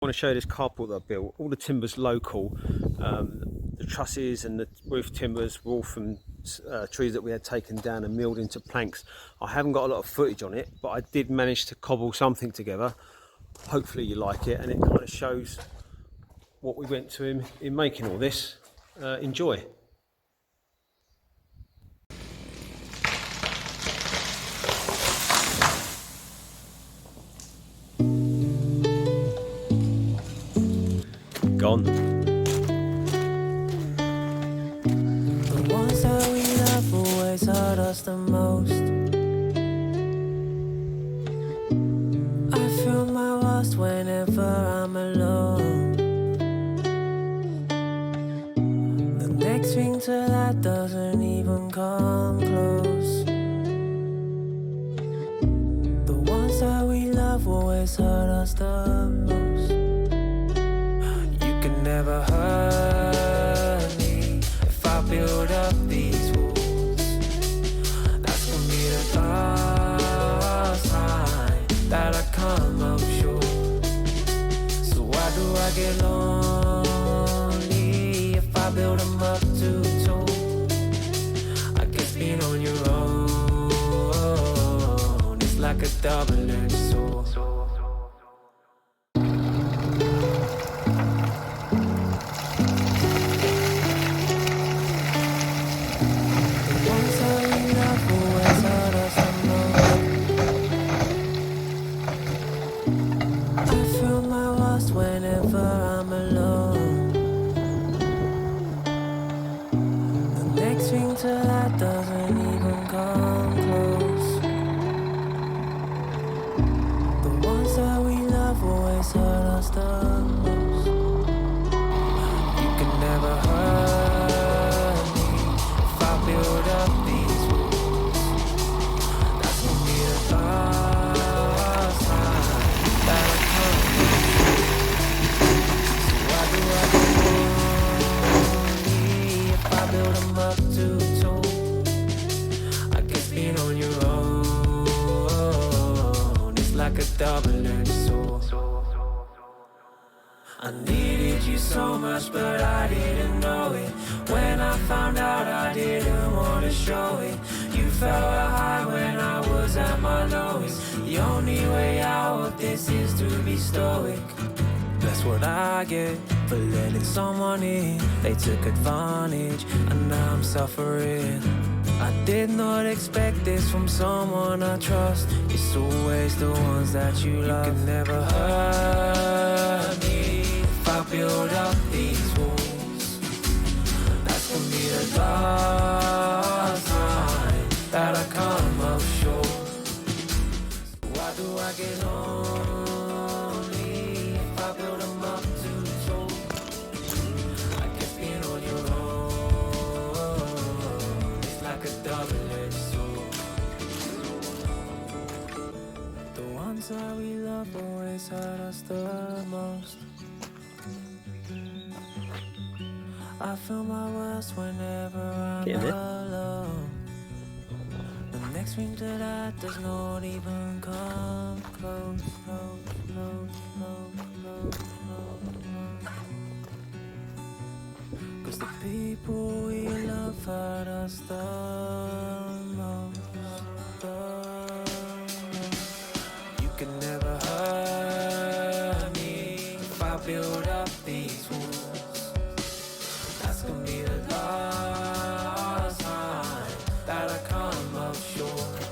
I want to show you this carport that I built. All the timber's local. The trusses and the roof timbers were all from trees that we had taken down and milled into planks. I haven't got a lot of footage on it, but I did manage to cobble something together. Hopefully you like it, and it kind of shows what we went to in making all this. Enjoy. Gone. The ones that we love always hurt us the most. I feel my worst whenever I'm alone. The next thing to that doesn't even come close. The ones that we love always hurt us the most. You can never hurt me if I build up these walls. That's gonna be the last time that I come up short. So why do I get lonely if I build them up too tall? I guess being on your own is like a double-edged sword. Whenever I'm alone, the next thing to that doesn't even come close. The ones that we love always hurt us the most. You can never hurt me if I build up these walls. That's gonna be the last time that I come. Build them up too tall. I guess being on your own is like a double-edged sword. I needed you so much, but I didn't know it. When I found out, I didn't want to show it. You felt high when I was at my lowest. The only way out of this is to be stoic. That's what I get for letting someone in. They took advantage, and now I'm suffering. I did not expect this from someone I trust. It's always the ones that you love. You can never hurt me if I build up these walls. That's gonna be the last time that I come up short. So why do I get on? Build them up too tall. I guess being on your own is like a double-edged sword. The ones that we love always hurt us the most. I feel my worst whenever I'm alone. The next thing to that does not even come close. Cause the people we love hurt us the most. You can never hurt me if I build up these walls. That's gonna be the last time that I come up short.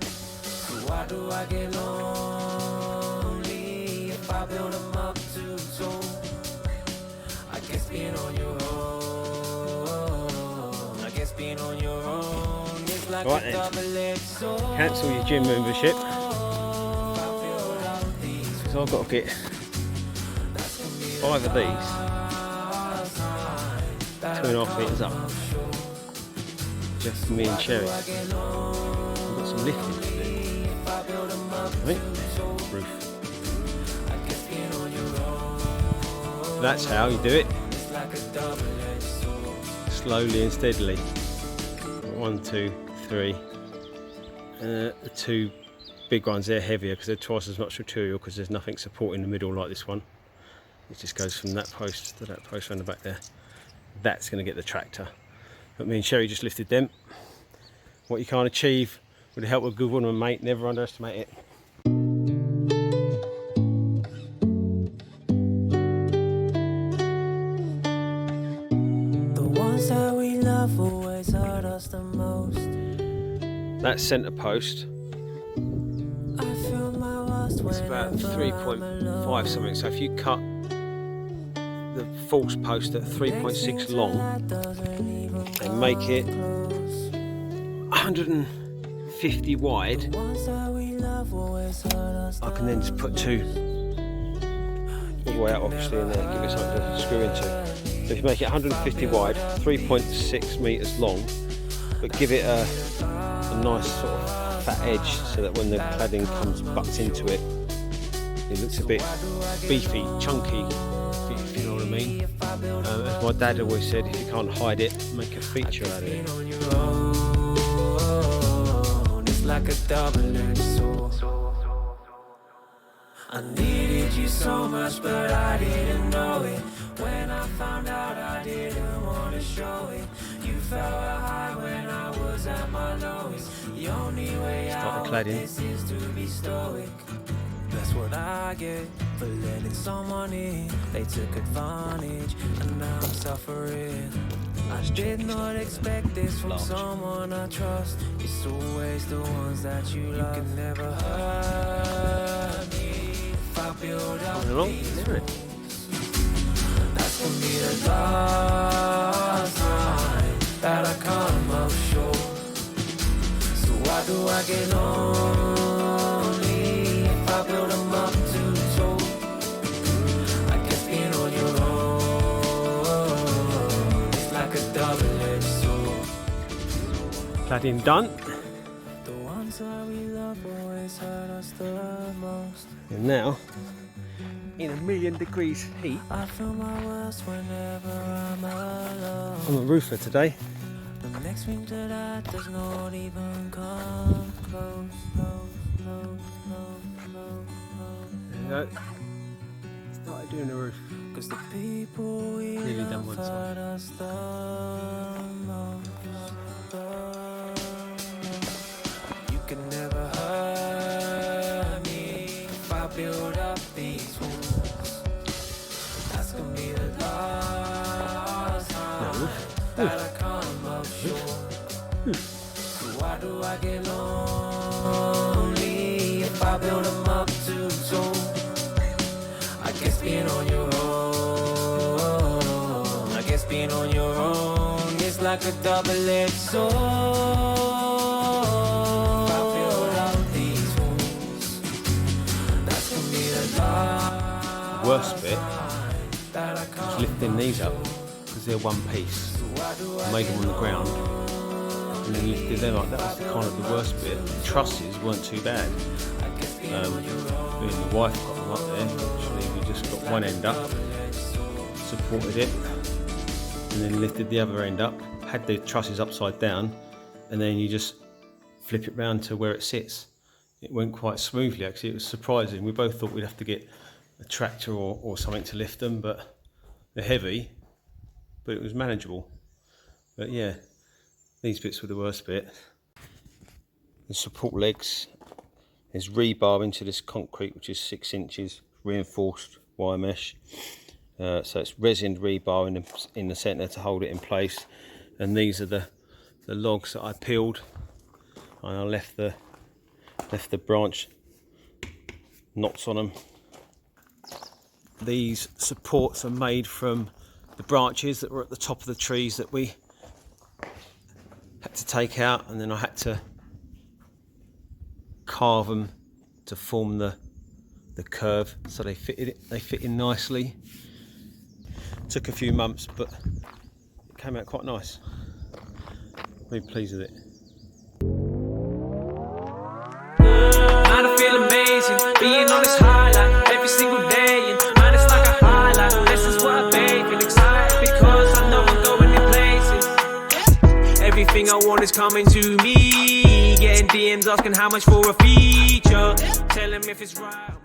So why do I get lonely if I build them up too tall? I guess being on your own, I guess being on your own is like a double-edged sword. Cancel your gym membership, because I've got to get 5 of these, 2.5 meters up, just for me and Sherry. I've got some lifting to do. Right? Roof. That's how you do it. Slowly and steadily. 1, 2, 3. The 2 big ones, they're heavier because they're twice as much material because there's nothing supporting the middle like this one. It just goes from that post to that post around the back there. That's going to get the tractor. But me and Sherry just lifted them. What you can't achieve with the help of a good woman, mate, never underestimate it. The ones that we love always hurt us the most. That centre post, I feel my worst it's about 3.5 something. So if you cut the false post at 3.6 long and make it 150 wide, I can then just put two all the way out obviously in there, give it something to screw into. So if you make it 150 wide, 3.6 metres long, but give it a nice sort of fat edge so that when the cladding comes bucked into it, it looks a bit beefy, chunky, if you know what I mean. As my dad always said, if you can't hide it, make a feature out of it. It's like a double-edged sword. I needed you so much, but I didn't know it. When I found out, I didn't want to show it. You felt a high when I was at my lowest. The only way out of this is to be stoic. That's what I get for letting someone in. They took advantage, and now I'm suffering. I did not expect this from someone I trust. It's always the ones that you love. You can never hurt me if I build up these walls. That's gonna be the last time that I come up short. So why do I get lonely if I build them up too tall? I guess being on your own is like a double-edged sword. Cladding done. The ones that we love always hurt us the most. And now, in 1,000,000 degrees heat, I feel my worst whenever I'm alone. I'm a roofer today. The next thing to that does not even come close. There we go. Started doing the roof. Cause the people we Nearly done love one hurt side. us the most. You can never hurt me if I build up these walls. That's gonna be the last time that I come up short. So why do I get lonely if I build them up too tall? I guess being on your own, I guess being on your own is like a double-edged sword. If I build up these walls, that's gonna be the last. Worst bit that I was come. lifting these up because they're one piece. I made them on the ground and then lifted them up. That was kind of the worst bit. The trusses weren't too bad. Me and the wife got them up there. Actually, we just got one end up, supported it, and then lifted the other end up, had the trusses upside down, and then you just flip it round to where it sits. It went quite smoothly actually. It was surprising. We both thought we'd have to get a tractor or something to lift them, but they're heavy, but it was manageable. But yeah, these bits were the worst bit. The support legs, there's rebar into this concrete which is 6 inches reinforced wire mesh. So it's resined rebar in the centre to hold it in place. And these are the logs that I peeled, and I left the branch knots on them. These supports are made from the branches that were at the top of the trees that we had to take out, and then I had to carve them to form the curve so they fit in nicely. Took a few months, but it came out quite nice. Really pleased with it. Man, I feel amazing, being on this highlight every single day, and man, it's like a highlight. This is what I bathe and excited because I know I'm going in places. Everything I want is coming to me. Getting DMs asking how much for a feature. Tell them if it's right.